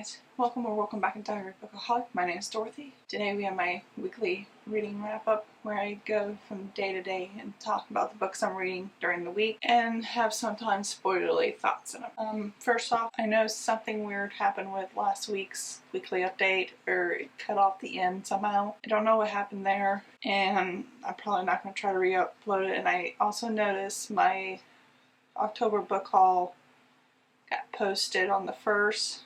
guys, welcome or welcome back to Diary of Bookaholic. My name is Dorothy. Today we have my weekly reading wrap-up where I go from day to day and talk about the books I'm reading during the week and have sometimes spoilerly thoughts in them. First off, I know something weird happened with last week's weekly update, or it cut off the end somehow. I don't know what happened there, and I'm probably not going to try to re-upload it. And I also noticed my October book haul got posted on the 1st.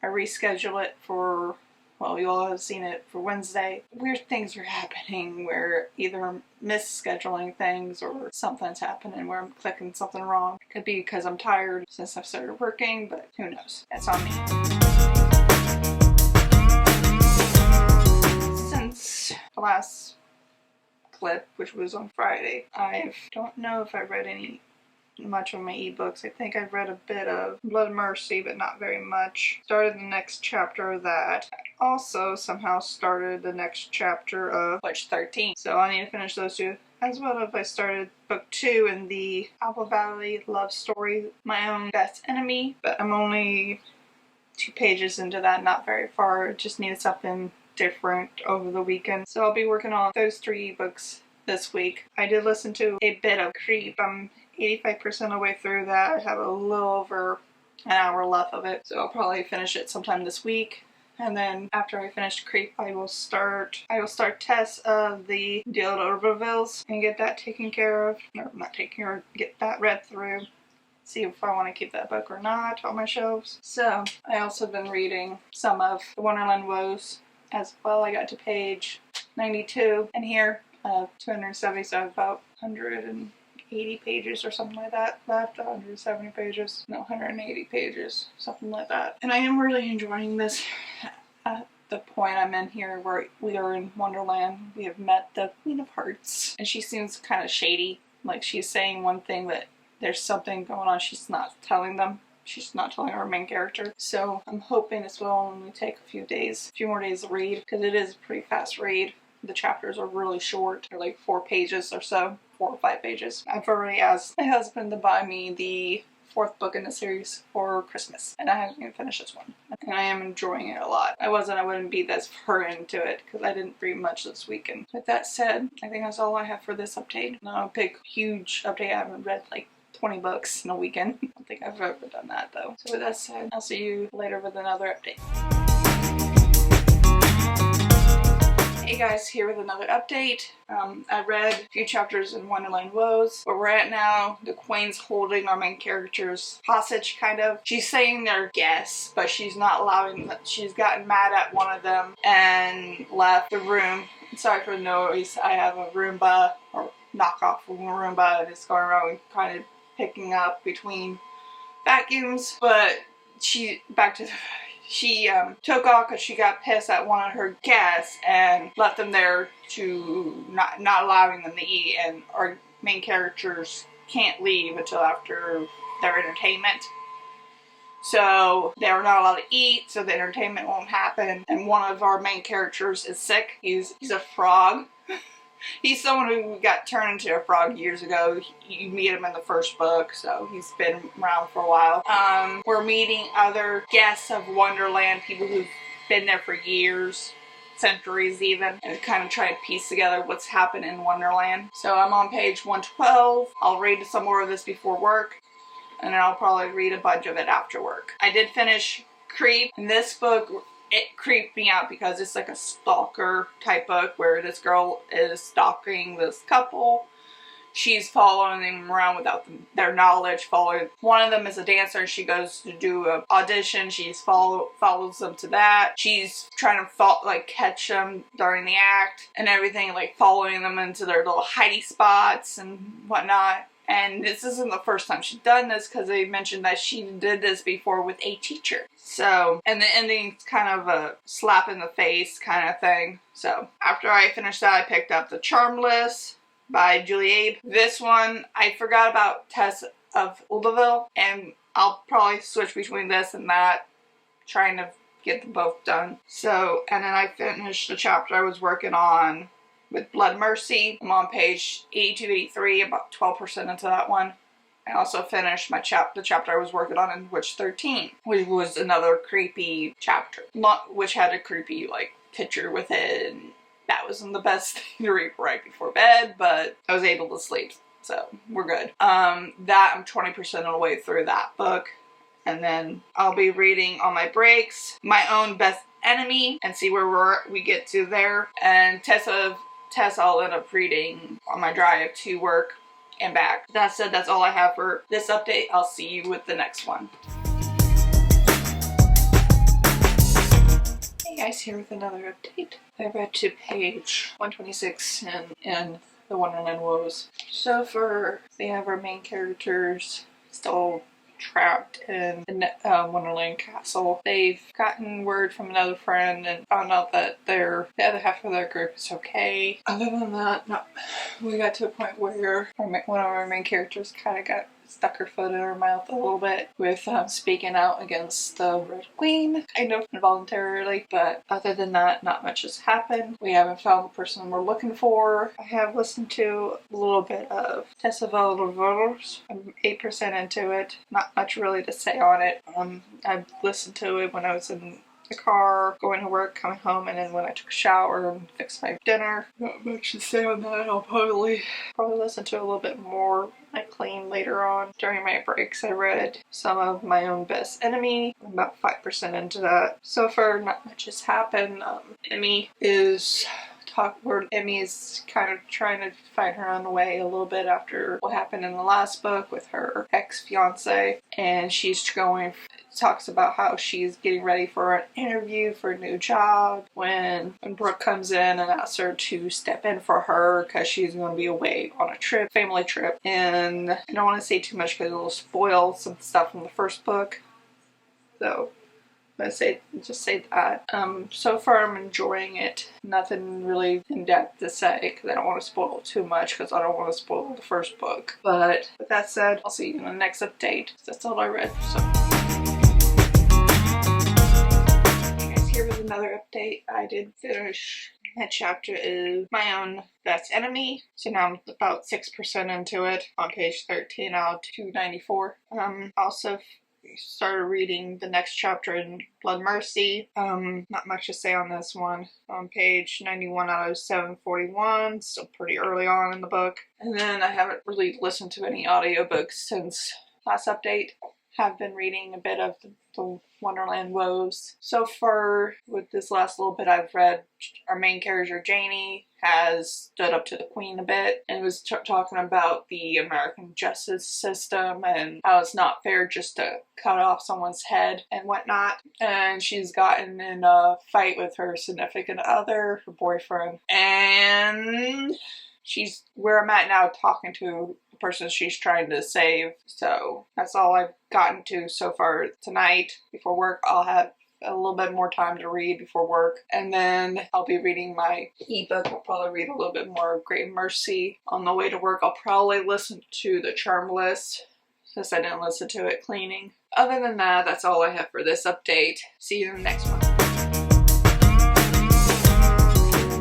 I rescheduled it for, well, you all have seen it for Wednesday. Weird things are happening where either I'm misscheduling things or something's happening where I'm clicking something wrong. It could be because I'm tired since I've started working, but who knows? That's on me. Since the last clip, which was on Friday, I don't know if I read much of my ebooks. I think I've read a bit of Blood Mercy, but not very much. Started the next chapter of that. I also somehow started the next chapter of Witch 13. So I need to finish those two. As well as I started book 2 in the Apple Valley love story, My Own Best Enemy. But I'm only 2 pages into that, not very far. Just needed something different over the weekend. So I'll be working on those 3 ebooks this week. I did listen to a bit of Creep. I'm 85% of the way through that. I have a little over an hour left of it, so I'll probably finish it sometime this week. And then after I finish Creep, I will start Tess of the D'Urbervilles and get that taken care of. Or not taken care of, get that read through. See if I want to keep that book or not on my shelves. So I also been reading some of the Wonderland Woes as well. I got to page 92 and here 270, so about 180 pages or something like that left. 170 pages, no, 180 pages, something like that. And I am really enjoying this. At the point I'm in here where we are in Wonderland, we have met the Queen of Hearts, and she seems kind of shady. Like, she's saying one thing, but there's something going on she's not telling them. She's not telling our main character. So I'm hoping this will only take a few more days to read, because it is a pretty fast read. The chapters are really short. They're like 4 pages or so. 4 or 5 pages. I've already asked my husband to buy me the 4th book in the series for Christmas, and I haven't even finished this one. And I am enjoying it a lot. I wouldn't be this far into it because I didn't read much this weekend. With that said, I think that's all I have for this update. Not a big, huge update. I haven't read like 20 books in a weekend. I don't think I've ever done that though. So with that said, I'll see you later with another update. Hey guys, here with another update. I read a few chapters in Wonderland Woes. Where we're at now, the Queen's holding our main characters hostage, kind of. She's saying they're guests, but she's not allowing them. She's gotten mad at one of them and left the room. Sorry for the noise. I have a Roomba, or knockoff from a Roomba, and it's going around kind of picking up between vacuums. But she took off because she got pissed at one of her guests and left them there to not allowing them to eat, and our main characters can't leave until after their entertainment. So they're not allowed to eat, so the entertainment won't happen. And one of our main characters is sick. He's a frog. He's someone who got turned into a frog years ago. You meet him in the 1st book, so he's been around for a while. We're meeting other guests of Wonderland, people who've been there for years, centuries even, and kind of try to piece together what's happened in Wonderland. So I'm on page 112. I'll read some more of this before work, and then I'll probably read a bunch of it after work. I did finish Creep, and this book, it creeped me out because it's like a stalker type book where this girl is stalking this couple. She's following them around without their knowledge. One of them is a dancer, and she goes to do an audition. Follows them to that. She's trying to catch them during the act and everything, like following them into their little hidey spots and whatnot. And this isn't the first time she's done this, because they mentioned that she did this before with a teacher. So, and the ending's kind of a slap in the face kind of thing. So, after I finished that, I picked up The Charmless by Julie Abe. This one, I forgot about Tess of Oldeville, and I'll probably switch between this and that, trying to get them both done. So, and then I finished the chapter I was working on with Blood Mercy. I'm on page 82-83, about 12% into that one. I also finished the chapter I was working on in Witch 13, which was another creepy chapter, which had a creepy like picture with it, and that wasn't the best thing to read right before bed, but I was able to sleep, so we're good. That I'm 20% of the way through that book, and then I'll be reading on my breaks My Own Best Enemy and see where we get to there, and Tess I'll end up reading on my drive to work and back. That said, that's all I have for this update. I'll see you with the next one. Hey guys, here with another update. I read to page 126 in the Wonderland Woes. So far, they have our main characters still trapped in the Wonderland Castle. They've gotten word from another friend and found out that the other half of their group is okay. Other than that, no. We got to a point where one of our main characters kind of got stuck her foot in her mouth a little bit with speaking out against the Red Queen, kind of involuntarily, but other than that, not much has happened. We haven't found the person we're looking for. I have listened to a little bit of Tess Voters. I'm 8% into it. Not much really to say on it. I listened to it when I was in the car, going to work, coming home, and then when I took a shower and fixed my dinner. Not much to say on that. I'll probably listen to it a little bit more. I clean later on. During my breaks, I read some of My Own Best Enemy. I'm about 5% into that. So far, not much has happened. Emmy is kind of trying to find her own way a little bit after what happened in the last book with her ex-fiance, and talks about how she's getting ready for an interview for a new job when Brooke comes in and asks her to step in for her because she's going to be away on a family trip. And I don't want to say too much because it'll spoil some stuff from the first book, so just say that. So far I'm enjoying it. Nothing really in depth to say because I don't want to spoil too much because I don't want to spoil the first book. But with that said, I'll see you in the next update. That's all I read. So here with another update. I did finish that chapter is My Own Best Enemy. So now I'm about 6% into it on page 13 out of 294. Also started reading the next chapter in Blood Mercy. Not much to say on this one. On page 91 out of 741, still pretty early on in the book. And then I haven't really listened to any audiobooks since last update. Have been reading a bit of the Wonderland Woes. So far, with this last little bit I've read, our main character Janie has stood up to the Queen a bit and was talking about the American justice system and how it's not fair just to cut off someone's head and whatnot. And she's gotten in a fight with her significant other, her boyfriend, and she's where I'm at now, talking to the person she's trying to save. So that's all I've gotten to so far tonight. Before work, I'll have a little bit more time to read before work, and then I'll be reading my ebook. I'll probably read a little bit more of Great Mercy on the way to work. I'll probably listen to the Charm List since I didn't listen to it cleaning. Other than that, that's all I have for this update. See you in the next one.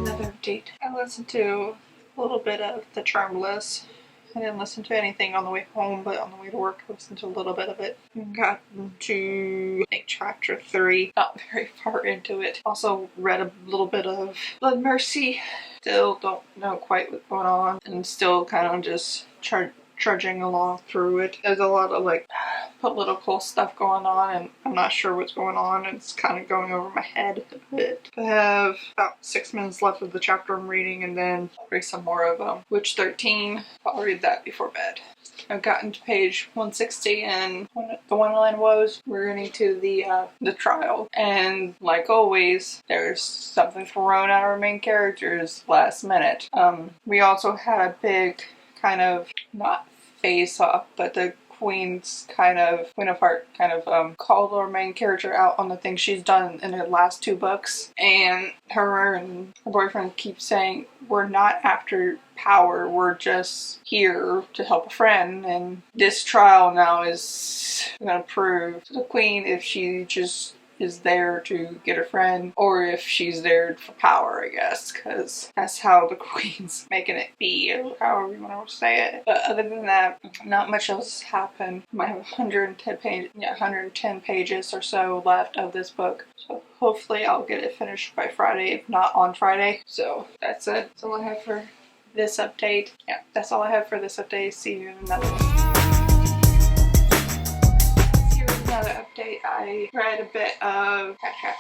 Another update. I listened to a little bit of the Charm List. I didn't listen to anything on the way home, but on the way to work I listened to a little bit of it. Got to, I think, chapter 3. Not very far into it. Also read a little bit of Blood Mercy. Still don't know quite what's going on, and still kind of just trudging along through it. There's a lot of like political stuff going on, and I'm not sure what's going on. It's kind of going over my head a bit. I have about 6 minutes left of the chapter I'm reading, and then I'll read some more of Witch 13. I'll read that before bed. I've gotten to page 160 in the Wonderland Woes. We're getting to the trial, and like always, there's something thrown at our main characters last minute. We also had a big kind of, not face off, but the Queen of Heart kind of called our main character out on the things she's done in the last 2 books, and her and her boyfriend keep saying, we're not after power, we're just here to help a friend, and this trial now is going to prove to the Queen if she just is there to get a friend or if she's there for power, I guess, because that's how the Queen's making it be, or however you want to say it. But other than that, not much else happened. I have 110 pages or so left of this book, so hopefully I'll get it finished by Friday, if not on Friday. So that's it. That's all I have for this update. Yeah, that's all I have for this update. See you in another one. Another update. I read a bit of,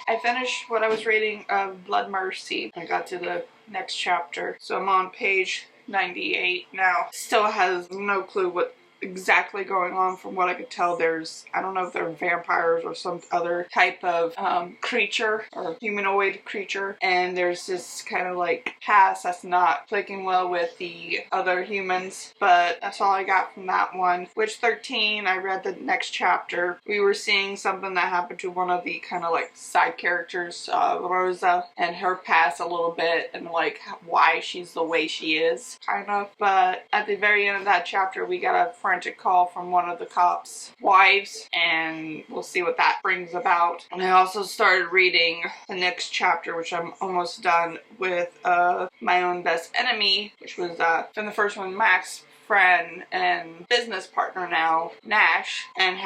I finished what I was reading of Blood Mercy. I got to the next chapter, so I'm on page 98 now. Still has no clue what exactly going on. From what I could tell, I don't know if they're vampires or some other type of creature or humanoid creature, and there's this kind of like past that's not clicking well with the other humans, but that's all I got from that one. Witch 13, I read the next chapter. We were seeing something that happened to one of the kind of like side characters, Rosa, and her past a little bit, and like why she's the way she is, kind of. But at the very end of that chapter, we got a frantic call from one of the cops' wives, and we'll see what that brings about. And I also started reading the next chapter, which I'm almost done with, My Own Best Enemy, which was from the first one, Mac's friend and business partner now, Nash, and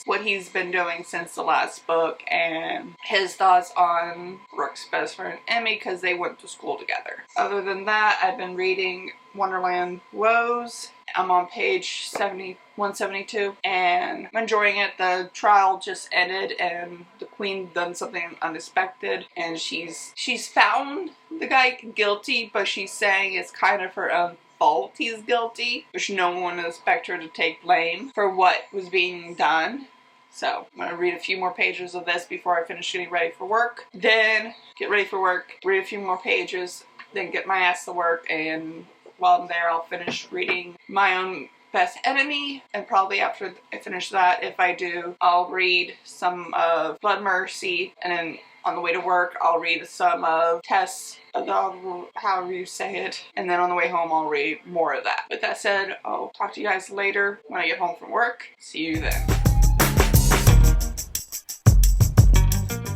what he's been doing since the last book, and his thoughts on Rook's best friend Emmy, because they went to school together. Other than that, I've been reading Wonderland Woes. I'm on page 172, and I'm enjoying it. The trial just ended, and the Queen done something unexpected, and she's found the guy guilty, but she's saying it's kind of her own fault he's guilty, which no one would expect her to take blame for what was being done. So I'm going to read a few more pages of this before I finish getting ready for work. Then get ready for work, read a few more pages, then get my ass to work, and while I'm there I'll finish reading My Own Best Enemy, and probably after I finish that, if I do, I'll read some of Blood Mercy, and then on the way to work I'll read some of Tess, however you say it, and then on the way home I'll read more of that. With that said, I'll talk to you guys later when I get home from work. See you then.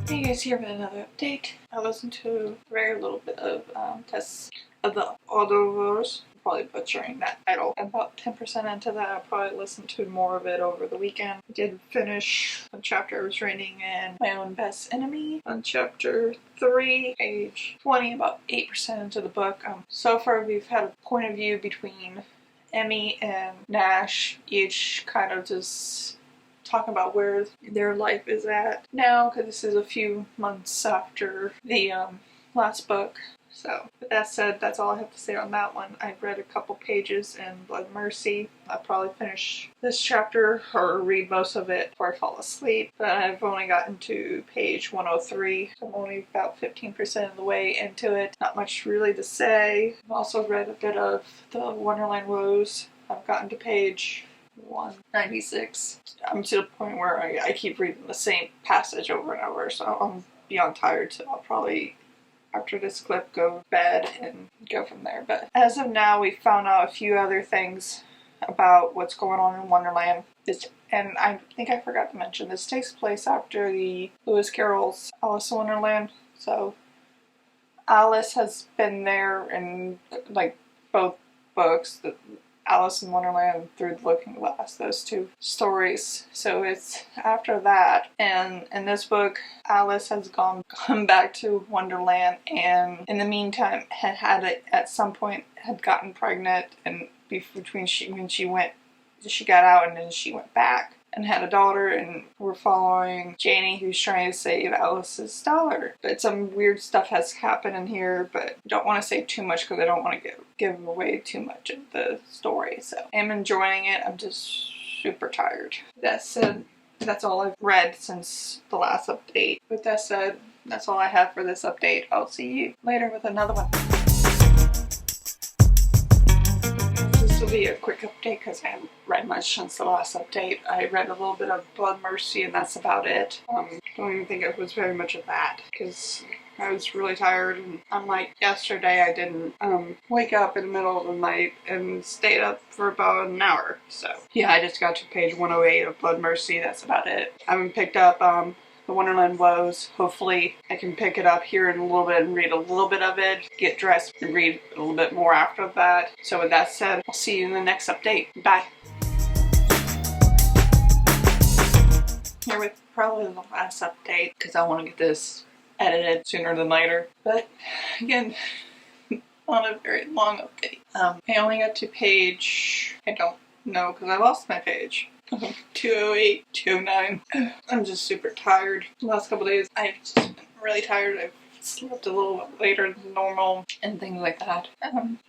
Hey guys, here with another update. I listened to very little bit of Tess of the Woes. Probably butchering that title. I'm about 10% into that. I'll probably listen to more of it over the weekend. I did finish the chapter I was reading in My Own Best Enemy on chapter 3, page 20, about 8% into the book. So far we've had a point of view between Emmy and Nash, each kind of just talking about where their life is at now, because this is a few months after the last book. So, with that said, that's all I have to say on that one. I've read a couple pages in Blood Mercy. I'll probably finish this chapter or read most of it before I fall asleep. But I've only gotten to page 103. So I'm only about 15% of the way into it. Not much really to say. I've also read a bit of the Wonderland Woes. I've gotten to page 196. I'm to the point where I keep reading the same passage over and over, so I'm beyond tired, so I'll probably, after this clip, go to bed and go from there. But as of now, we found out a few other things about what's going on in Wonderland. And I think I forgot to mention, this takes place after the Lewis Carroll's Alice in Wonderland. So Alice has been there in like both books, the Alice in Wonderland Through the Looking Glass, those two stories. So it's after that, and in this book Alice has gone back to Wonderland, and in the meantime at some point had gotten pregnant, and when she got out and then she went back and had a daughter, and we're following Janie, who's trying to save Alice's daughter. But some weird stuff has happened in here, but I don't want to say too much because I don't want to give away too much of the story. So I'm enjoying it. I'm just super tired. That said, that's all I've read since the last update. With that said, that's all I have for this update. I'll see you later with another one. This will be a quick update because I haven't read much since the last update. I read a little bit of Blood Mercy, and that's about it. Don't even think it was very much of that because I was really tired, and unlike yesterday, I didn't wake up in the middle of the night and stayed up for about an hour. So yeah, I just got to page 108 of Blood Mercy. That's about it. I haven't picked up the the Wonderland Woes. Hopefully I can pick it up here in a little bit and read a little bit of it, get dressed and read a little bit more after that. So with that said, I'll see you in the next update. Bye. Here with probably the last update because I want to get this edited sooner than later. But again, not a very long update. I only got to page, I don't know because I lost my page. 208, 209. I'm just super tired. The last couple days I've just been really tired. I've slept a little bit later than normal and things like that.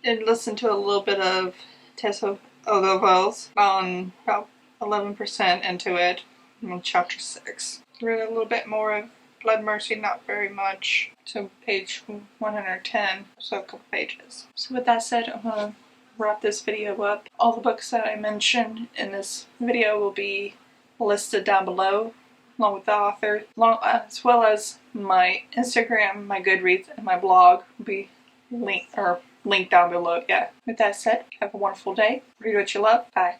Did listen to a little bit of Tess of the Woes on about 11% into it. I'm on chapter 6. Read a little bit more of Blood Mercy, not very much, to page 110, so a couple pages. So with that said, I'm going to wrap this video up. All the books that I mentioned in this video will be listed down below, along with the author, as well as my Instagram, my Goodreads, and my blog will be linked down below. Yeah. With that said, have a wonderful day. Read what you love. Bye.